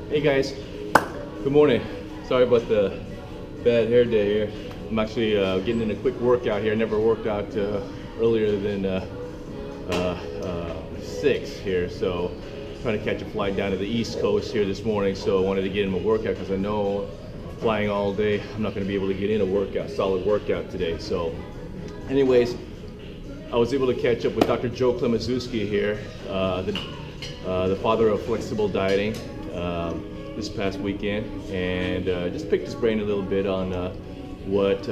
Hey guys, good morning. Sorry about the bad hair day here. I'm actually getting in a quick workout here. I never worked out earlier than 6 here, so trying to catch a flight down to the East Coast here this morning. So I wanted to get in a workout because I know flying all day, I'm not going to be able to get in a workout, solid workout today. So anyways, I was able to catch up with Dr. Joe Klemczewski here, the father of flexible dieting, this past weekend, and just picked his brain a little bit on what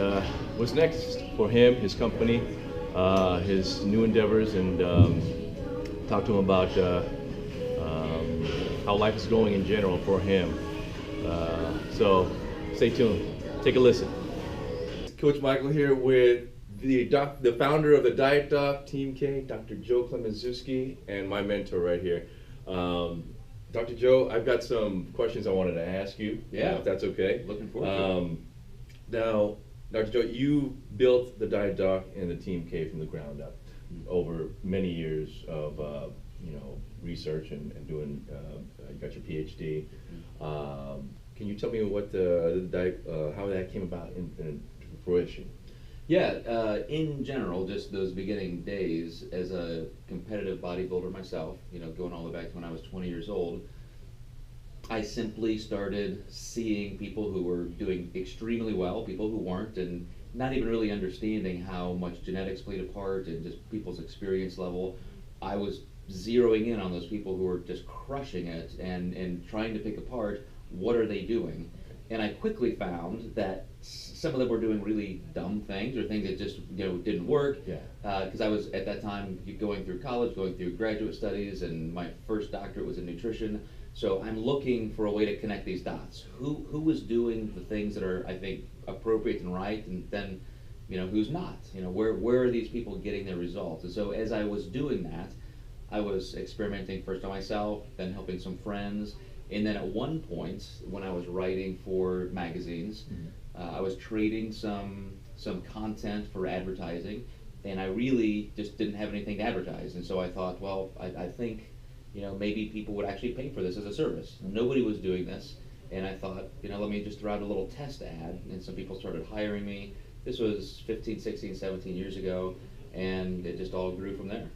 was next for him, his company, his new endeavors, and talked to him about how life is going in general for him. So stay tuned. Take a listen. Coach Michael here with the founder of the Diet Doc Team K, Dr. Joe Klemczewski, and my mentor right here. Dr. Joe, I've got some questions I wanted to ask you. Yeah, if that's okay. Looking forward to it. Now, Dr. Joe, you built the Diet Doc and the Team K from the ground up over many years of research and doing. You got your PhD. Can you tell me what the diet, how that came about in fruition? Yeah, in general, just those beginning days as a competitive bodybuilder myself, going all the way back to when I was 20 years old, I simply started seeing people who were doing extremely well, people who weren't, and not even really understanding how much genetics played a part and just people's experience level. I was zeroing in on those people who were just crushing it and trying to pick apart what are they doing. And I quickly found that some of them were doing really dumb things or things that just didn't work. Because I was at that time going through college, going through graduate studies, and my first doctorate was in nutrition. So I'm looking for a way to connect these dots. Who was doing the things that are, I think, appropriate and right, and then who's not? Where are these people getting their results? And so as I was doing that, I was experimenting first on myself, then helping some friends. And then at one point, when I was writing for magazines, I was trading some content for advertising, and I really just didn't have anything to advertise. And so I thought, well, I think maybe people would actually pay for this as a service. Nobody was doing this, and I thought, let me just throw out a little test ad, and some people started hiring me. This was 15, 16, 17 years ago, and it just all grew from there.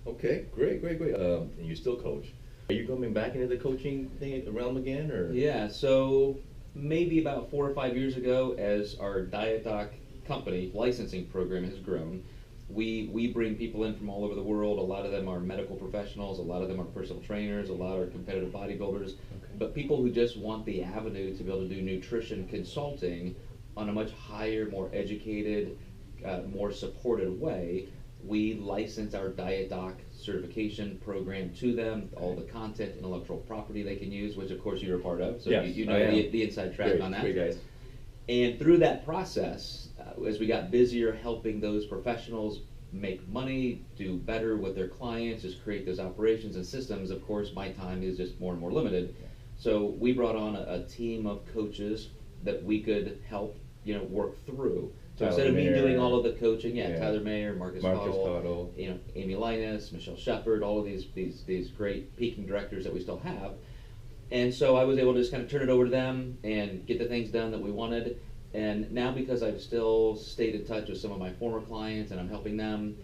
Okay, great. And you still coach. Are you coming back into the coaching realm again, or? Yeah, so maybe about 4 or 5 years ago, as our Diet Doc company licensing program has grown, we bring people in from all over the world. A lot of them are medical professionals, a lot of them are personal trainers, a lot are competitive bodybuilders, but people who just want the avenue to be able to do nutrition consulting on a much higher, more educated, more supported way. We license our Diet Doc certification program to them, all the content, intellectual property they can use, which of course you're a part of, so yes, you know the inside track on that. Great guys. And through that process, as we got busier helping those professionals make money, do better with their clients, just create those operations and systems, of course my time is just more and more limited. So we brought on a team of coaches that we could help work through. So instead of me doing all of the coaching, Tyler Mayer, Marcus Cottle, Amy Linus, Michelle Shepard, all of these great peaking directors that we still have. And so I was able to just kind of turn it over to them and get the things done that we wanted. And now, because I've still stayed in touch with some of my former clients and I'm helping them,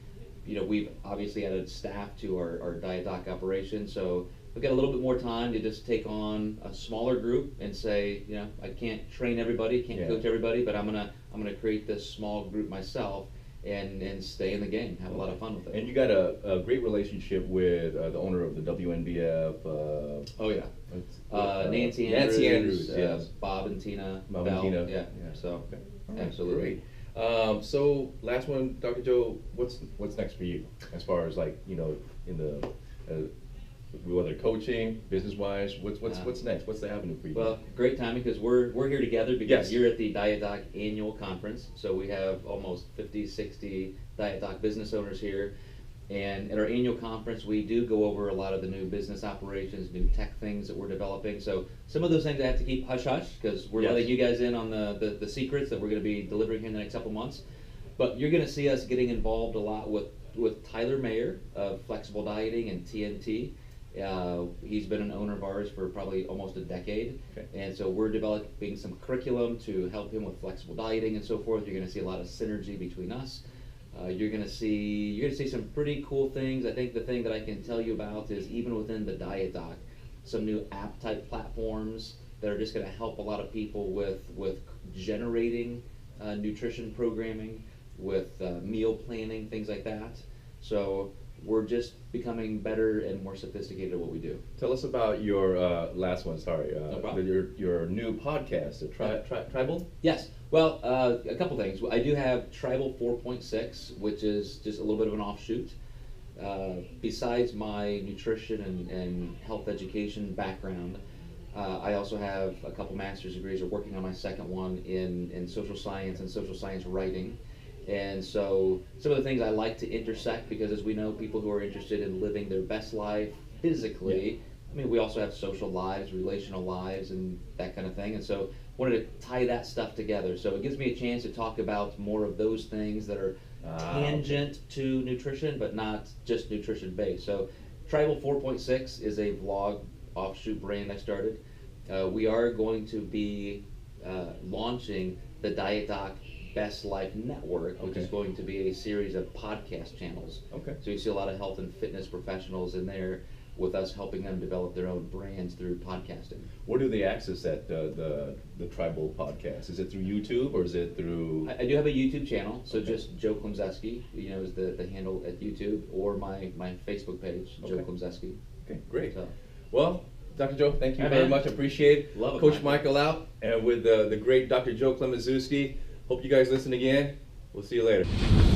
we've obviously added staff to our Diet Doc operation. So we've got a little bit more time to just take on a smaller group and say, I can't train everybody, can't coach everybody, but I'm gonna create this small group myself and stay in the game, have a lot of fun with it. And you got a great relationship with the owner of the WNBF. Nancy Andrews, yes. Bob and Tina Bell. Yeah. So Right. absolutely. Great. So last one, Dr. Joe, what's next for you as far as in the whether coaching, business-wise, what's next? What's the avenue for you? Well, great timing because we're here together because Yes. you're at the Diet Doc annual conference. So we have almost 50, 60 Diet Doc business owners here. And at our annual conference, we do go over a lot of the new business operations, new tech things that we're developing. So some of those things I have to keep hush-hush because we're letting you guys in on the secrets that we're going to be delivering here in the next couple months. But you're going to see us getting involved a lot with Tyler Mayer of Flexible Dieting and TNT. He's been an owner of ours for probably almost a decade, Okay. and so we're developing some curriculum to help him with flexible dieting and so forth. You're going to see a lot of synergy between us. You're going to see some pretty cool things. I think the thing that I can tell you about is even within the Diet Doc, some new app type platforms that are just going to help a lot of people with generating nutrition programming, with meal planning, things like that. So we're just becoming better and more sophisticated at what we do. Tell us about your last one. Sorry, No problem. your new podcast, Tribal. Yes. Well, a couple things. I do have Tribal 4.6, which is just a little bit of an offshoot. Besides my nutrition and health education background, I also have a couple master's degrees. Or working on my second one in social science and social science writing. And so some of the things I like to intersect, because as we know, people who are interested in living their best life physically, I mean, we also have social lives, relational lives, and that kind of thing. And so wanted to tie that stuff together. So it gives me a chance to talk about more of those things that are tangent to nutrition, but not just nutrition based. So Tribal 4.6 is a vlog offshoot brand I started. We are going to be launching the Diet Doc Best Life Network, which is going to be a series of podcast channels. Okay. So you see a lot of health and fitness professionals in there, with us helping them develop their own brands through podcasting. Where do they access that the Tribal podcast? Is it through YouTube or is it through? I do have a YouTube channel, so just Joe Klemczewski, is the handle at YouTube, or my Facebook page, Joe Klemczewski. Okay, great. So, Well, Dr. Joe, thank you Hi, very man. much. Appreciate it. Love it, Coach Michael. Michael out, and with the great Dr. Joe Klemczewski. Hope you guys listen again. We'll see you later.